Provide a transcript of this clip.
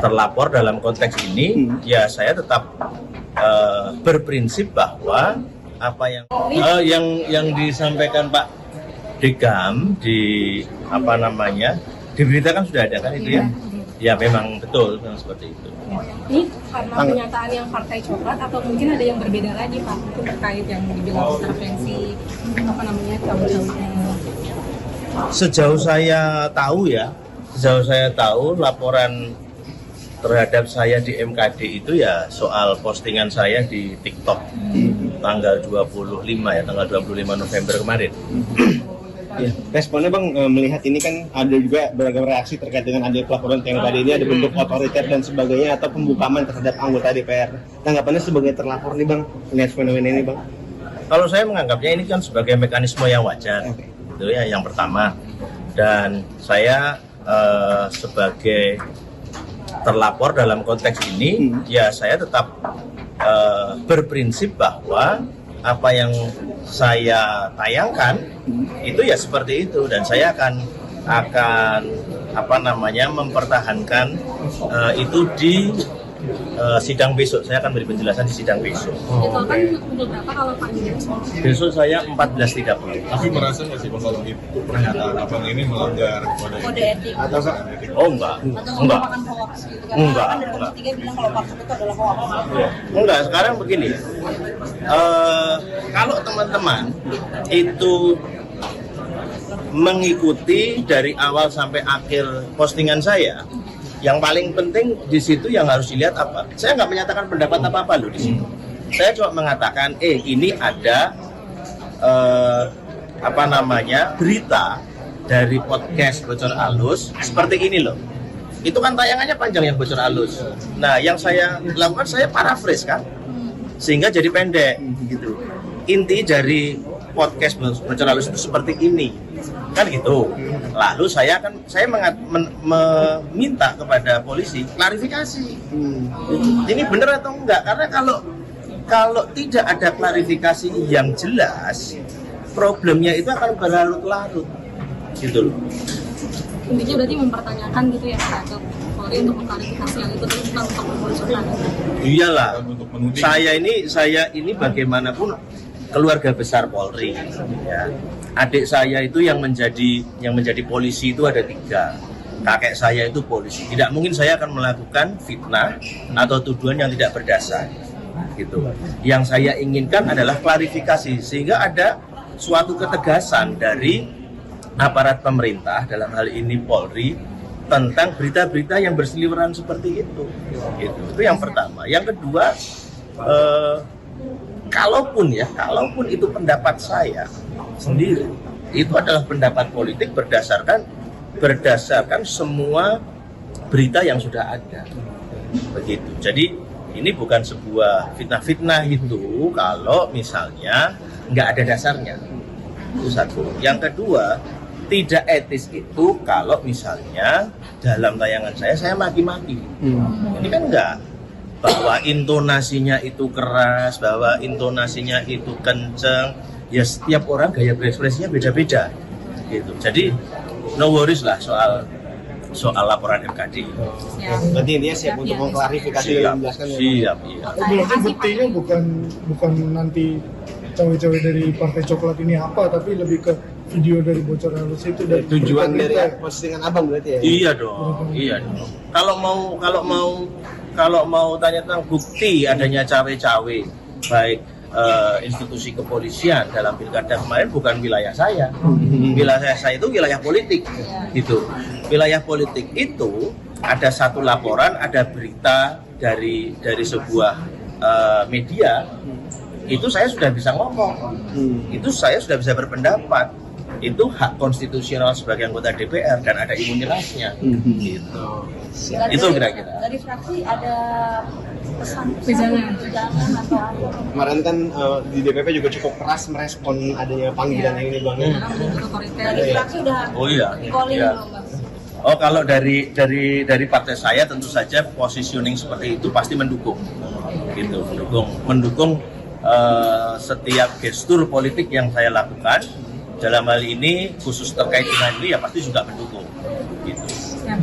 terlapor dalam konteks ini, ya saya tetap berprinsip bahwa apa yang disampaikan Pak Degam di diberitakan sudah ada kan itu ya? Ya memang betul, memang seperti itu. Ini karena pernyataan yang Partai Coklat atau mungkin ada yang berbeda lagi Pak terkait yang dibilang intervensi cawe-cawe? Sejauh saya tahu laporan terhadap saya di MKD itu ya soal postingan saya di TikTok tanggal 25 November kemarin. Ya, responnya Bang, melihat ini kan ada juga beragam reaksi terkait dengan adanya pelaporan TMKD ini, ada bentuk otoriter dan sebagainya atau pembukaman terhadap anggota DPR. Tanggapannya sebagai terlapor nih Bang, melihat fenomena ini Bang? Kalau saya menganggapnya ini kan sebagai mekanisme yang wajar, itu ya yang pertama. Dan saya sebagai terlapor dalam konteks ini, ya saya tetap berprinsip bahwa apa yang saya tayangkan itu ya seperti itu, dan saya akan mempertahankan itu di sidang besok. Saya akan beri penjelasan di sidang besok. Itu akan pukul berapa kalau pagi? Besok saya 14.30. Tapi merasa nggak sih kalau itu pernyataan abang ini melanggar Kode etik? Atau Oh enggak. Merupakan hoax gitu kan? Enggak. Kan dari Komisi 3 bilang kalau partai itu adalah hoax. Enggak, sekarang begini. Kalau teman-teman itu mengikuti dari awal sampai akhir postingan saya, yang paling penting di situ yang harus dilihat apa? Saya nggak menyatakan pendapat apa-apa loh di situ. Saya cuma mengatakan, ini ada berita dari podcast Bocor Alus seperti ini loh. Itu kan tayangannya panjang yang Bocor Alus. Nah, yang saya lakukan saya paraphrase kan, sehingga jadi pendek gitu. Inti dari podcast Bocor Alus itu seperti ini, kan gitu. Lalu saya meminta kepada polisi klarifikasi. Ini benar atau enggak? Karena kalau tidak ada klarifikasi yang jelas, problemnya itu akan berlarut-larut, gitu loh. Intinya berarti mempertanyakan gitu ya Pak ke Polri untuk mengklarifikasi yang itu bukan untuk membolehkan. Iyalah, saya ini bagaimanapun keluarga besar Polri. Ya. Adik saya itu yang menjadi polisi itu ada 3. Kakek saya itu polisi. Tidak mungkin saya akan melakukan fitnah atau tuduhan yang tidak berdasar. Gitu. Yang saya inginkan adalah klarifikasi sehingga ada suatu ketegasan dari aparat pemerintah dalam hal ini Polri tentang berita-berita yang berseliweran seperti itu. Gitu. Itu yang pertama. Yang kedua, kalaupun itu pendapat saya sendiri, itu adalah pendapat politik berdasarkan semua berita yang sudah ada. Begitu. Jadi ini bukan sebuah fitnah-fitnah itu kalau misalnya nggak ada dasarnya. Itu satu. Yang kedua, tidak etis itu kalau misalnya dalam tayangan saya maki-maki. Ini kan enggak. Bahwa intonasinya itu keras, bahwa intonasinya itu kenceng. Ya setiap orang gaya berekspresinya beda-beda. Gitu. Jadi no worries lah soal laporan MKD. Berarti intinya siap untuk mengklarifikasi dan menjelaskan. Siap, iya. Berarti buktinya bukan nanti cawe-cawe dari Partai Coklat ini apa, tapi lebih ke video dari Bocor Alus itu dan tujuan dari postingan abang berarti ya? Iya dong. Kalau mau tanya tentang bukti adanya cawe-cawe baik institusi kepolisian dalam pilkada kemarin bukan wilayah saya. Wilayah saya itu wilayah politik, gitu. Wilayah politik itu ada satu laporan, ada berita dari sebuah media. Itu saya sudah bisa ngomong, itu saya sudah bisa berpendapat, itu hak konstitusional sebagai anggota DPR dan ada imunitasnya, gitu. Itu kira-kira. Dari fraksi ada pesan jangan atau apa? Kemarin kan di DPP juga cukup keras merespon adanya panggilan ini Bang. Dari fraksi udah calling belum Bang? Oh, kalau dari partai saya tentu saja positioning seperti itu pasti mendukung, gitu, mendukung setiap gestur politik yang saya lakukan dalam hal ini khusus terkait dengan ini ya pasti juga mendukung, gitu. Siap.